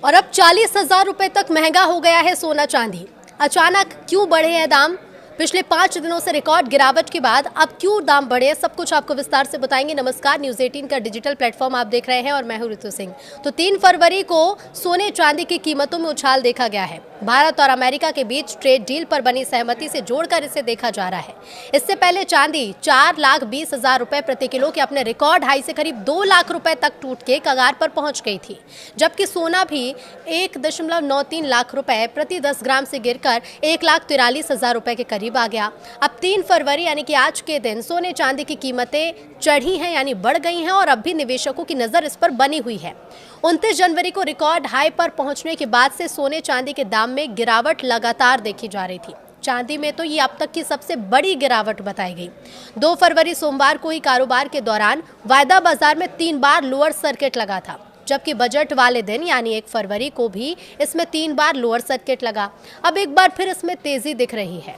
और अब 40,000 रुपए तक महंगा हो गया है सोना चांदी। अचानक क्यों बढ़े हैं दाम? पिछले 5 दिनों से रिकॉर्ड गिरावट के बाद अब क्यों दाम बढ़े, सब कुछ आपको विस्तार से बताएंगे। नमस्कार, न्यूज़ 18 का डिजिटल प्लेटफॉर्म आप देख रहे हैं और मैं हूं ऋतु सिंह। तो 3 फरवरी को सोने चांदी की कीमतों में उछाल देखा गया है। भारत और अमेरिका के बीच ट्रेड डील पर बनी सहमति से जोड़कर इसे देखा जा रहा है। इससे पहले चांदी 4,20,000 रुपए प्रति किलो के अपने रिकॉर्ड हाई से करीब 2 लाख रुपए तक टूट के कगार पर पहुंच गई थी, जबकि सोना भी 1.93 लाख रुपए प्रति 10 ग्राम से गिरकर 1,43,000 रुपए के करीब आ गया। अब 3 फरवरी यानी कि आज के दिन सोने चांदी की कीमतें चढ़ी हैं, यानी बढ़ गई हैं और अब भी निवेशकों की नजर इस पर बनी हुई है। 29 जनवरी को रिकॉर्ड हाई पर पहुंचने के बाद से सोने चांदी के दाम में गिरावट लगातार देखी जा रही थी। चांदी में तो ये अब तक की सबसे बड़ी गिरावट बताई गई। 2 फरवरी सोमवार को ही कारोबार के दौरान वायदा बाजार में 3 बार लोअर सर्किट लगा था, जबकि बजट वाले दिन यानी 1 फरवरी को भी इसमें 3 बार लोअर सर्किट लगा। अब एक बार फिर इसमें तेजी दिख रही है।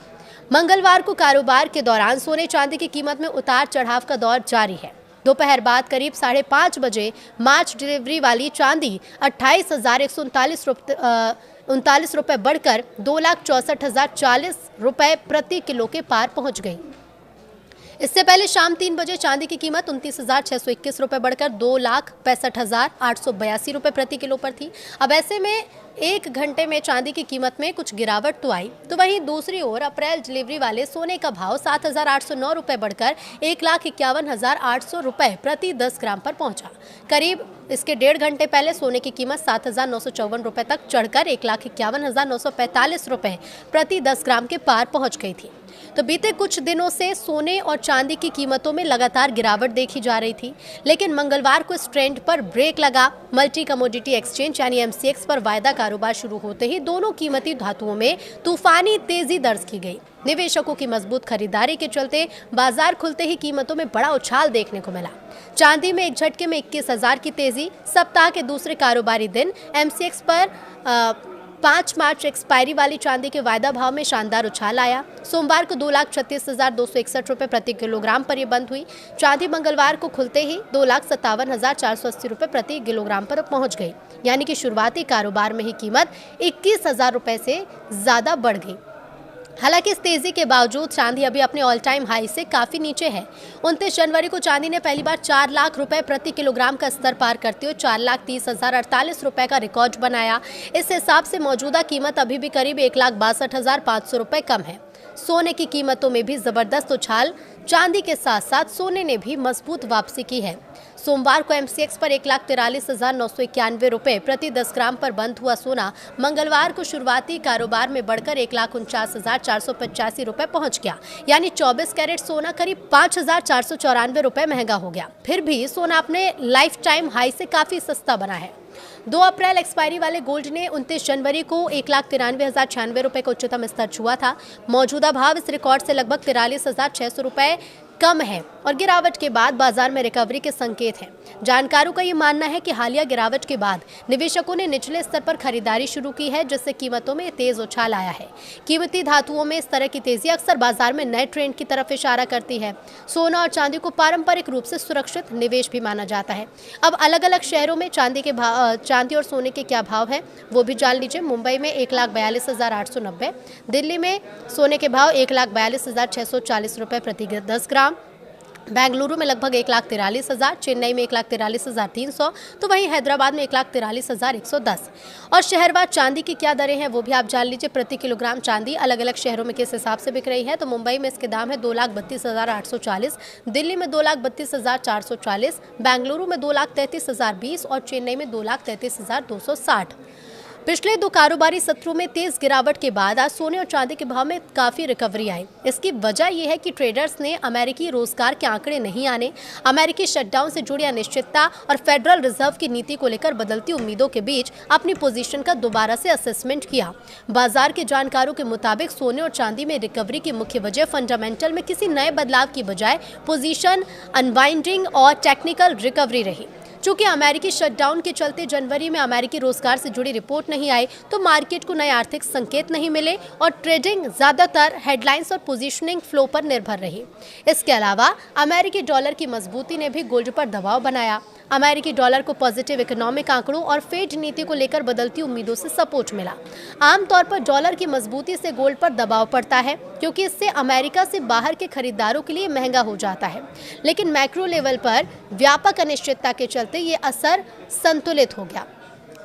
मंगलवार को कारोबार के दौरान सोने चांदी की कीमत में उतार चढ़ाव का दौर जारी है। दोपहर बाद करीब 5:30 बजे मार्च डिलीवरी वाली चांदी 28,139 रुपए बढ़कर 2,64,040 रुपए प्रति किलो के पार पहुंच गई। इससे पहले शाम 3 बजे चांदी की कीमत 29,621 रुपए बढ़कर 2,65,882 रुपए प्रति किलो पर थी। अब ऐसे में 1 घंटे में चांदी की कीमत में कुछ गिरावट तो आई, तो वहीं दूसरी ओर अप्रैल डिलीवरी वाले सोने का भाव 7,809 रुपए बढ़कर 1,51,800 रुपए प्रति 10 ग्राम पर पहुंचा। करीब इसके 1.5 घंटे पहले सोने की कीमत 7,954 रुपए तक चढ़कर 1,51,945 रुपए प्रति 10 ग्राम के पार पहुंच गई थी। तो बीते कुछ दिनों से सोने और चांदी की कीमतों में लगातार गिरावट देखी जा रही थी, लेकिन मंगलवार को इस ट्रेंड पर ब्रेक लगा। मल्टी कमोडिटी एक्सचेंज यानी MCX पर वायदा कारोबार शुरू होते ही दोनों कीमती धातुओं में तूफानी तेजी दर्ज की गई। निवेशकों की मजबूत खरीदारी के चलते बाजार खुलते ही कीमतों में बड़ा उछाल देखने को मिला। चांदी में एक झटके में 21,000 की तेजी। सप्ताह के दूसरे कारोबारी दिन MCX पर 5 मार्च एक्सपायरी वाली चांदी के वायदा भाव में शानदार उछाल आया। सोमवार को 2,36,261 रुपए प्रति किलोग्राम पर यह बंद हुई। चांदी मंगलवार को खुलते ही 2,57,480 रुपए प्रति किलोग्राम पर पहुंच गई, यानी कि शुरुआती कारोबार में ही कीमत 21,000 रुपए से ज्यादा बढ़ गई। हालांकि इस तेजी के बावजूद चांदी अभी अपने ऑल टाइम हाई से काफी नीचे है। 29 जनवरी को चांदी ने पहली बार 4 लाख रुपए प्रति किलोग्राम का स्तर पार करते हुए 4,30,048 रुपए का रिकॉर्ड बनाया। इस हिसाब से मौजूदा कीमत अभी भी करीब 1,62,500 रुपए कम है। सोने की कीमतों में भी जबरदस्त उछाल। चांदी के साथ साथ सोने ने भी मजबूत वापसी की है। सोमवार को MCX पर 1,43,991 रुपए प्रति 10 ग्राम पर बंद हुआ सोना मंगलवार को शुरुआती कारोबार में बढ़कर 1,49,485 रुपए पहुंच गया, यानी 24 कैरेट सोना करीब 5,494 रुपए महंगा हो गया। फिर भी सोना अपने लाइफ टाइम हाई से काफी सस्ता बना है। 2 अप्रैल एक्सपायरी वाले गोल्ड ने 29 जनवरी को 1,93,096 रुपए का उच्चतम स्तर छुआ था। मौजूदा भाव इस रिकॉर्ड से लगभग 43,600 रुपए कम है और गिरावट के बाद बाजार में रिकवरी के संकेत हैं। जानकारों का ये मानना है कि हालिया गिरावट के बाद निवेशकों ने निचले स्तर पर खरीदारी शुरू की है, जिससे कीमतों में तेज उछाल आया है। कीमती धातुओं में इस तरह की तेजी अक्सर बाजार में नए ट्रेंड की तरफ इशारा करती है। सोना और चांदी को पारंपरिक रूप से सुरक्षित निवेश भी माना जाता है। अब अलग अलग शहरों में चांदी और सोने के क्या भाव है वो भी जान लीजिए। मुंबई में 1,42,890, दिल्ली में सोने के भाव 1,42,640 रुपए प्रति 10 ग्राम, बेंगलुरु में लगभग 1,43,000, चेन्नई में 1,43,300, तो वहीं हैदराबाद में 1,43,110। और शहरवार चांदी की क्या दरें हैं वो भी आप जान लीजिए। प्रति किलोग्राम चांदी अलग अलग शहरों में किस हिसाब से बिक रही है। तो मुंबई में इसके दाम है 2,32,840, दिल्ली में 2,32,440, बेंगलुरु में 2,33,020 और चेन्नई में 2,33,260। पिछले 2 कारोबारी सत्रों में तेज गिरावट के बाद आज सोने और चांदी के भाव में काफी रिकवरी आई। इसकी वजह यह है कि ट्रेडर्स ने अमेरिकी रोजगार के आंकड़े नहीं आने, अमेरिकी शटडाउन से जुड़ी अनिश्चितता और फेडरल रिजर्व की नीति को लेकर बदलती उम्मीदों के बीच अपनी पोजीशन का दोबारा से असेसमेंट किया। बाजार के जानकारों के मुताबिक सोने और चांदी में रिकवरी की मुख्य वजह फंडामेंटल में किसी नए बदलाव की बजाय पोजीशन अनवाइंडिंग और टेक्निकल रिकवरी रही। चूंकि अमेरिकी शटडाउन के चलते जनवरी में अमेरिकी रोजगार से जुड़ी रिपोर्ट नहीं आई, तो मार्केट को नए आर्थिक संकेत नहीं मिले और ट्रेडिंग ज्यादातर हेडलाइंस और पोजीशनिंग फ्लो पर निर्भर रही। इसके अलावा अमेरिकी डॉलर की मजबूती ने भी गोल्ड पर दबाव बनाया। अमेरिकी डॉलर को पॉजिटिव इकोनॉमिक आंकड़ों और फेड नीति को लेकर बदलती उम्मीदों से सपोर्ट मिला। आमतौर पर डॉलर की मजबूती से गोल्ड पर दबाव पड़ता है क्योंकि इससे अमेरिका से बाहर के खरीदारों के लिए महंगा हो जाता है, लेकिन मैक्रो लेवल पर व्यापक अनिश्चितता के चलते ये असर संतुलित हो गया।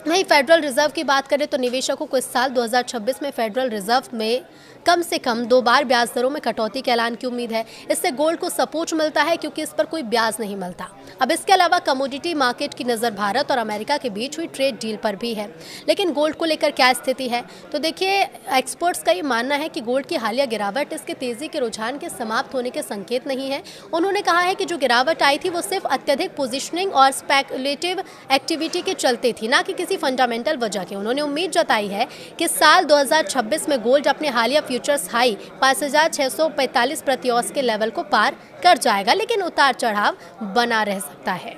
वहीं फेडरल रिजर्व की बात करें तो निवेशकों को इस साल 2026 में फेडरल रिजर्व में कम से कम 2 बार ब्याज दरों में कटौती के ऐलान की उम्मीद है। इससे गोल्ड को सपोर्ट मिलता है क्योंकि इस पर कोई ब्याज नहीं मिलता। अब इसके अलावा कमोडिटी मार्केट की नज़र भारत और अमेरिका के बीच हुई ट्रेड डील पर भी है। लेकिन गोल्ड को लेकर क्या स्थिति है, तो देखिए एक्सपर्ट्स का ये मानना है कि गोल्ड की हालिया गिरावट इसके तेजी के रुझान के समाप्त होने के संकेत नहीं है। उन्होंने कहा है कि जो गिरावट आई थी वो सिर्फ अत्यधिक पोजिशनिंग और स्पेकुलेटिव एक्टिविटी के चलते थी, ना कि किसी फंडामेंटल वजह के। उन्होंने उम्मीद जताई है कि साल 2026 में गोल्ड अपने हालिया फ्यूचर्स हाई 5,645 प्रति औंस के लेवल को पार कर जाएगा, लेकिन उतार चढ़ाव बना रह सकता है।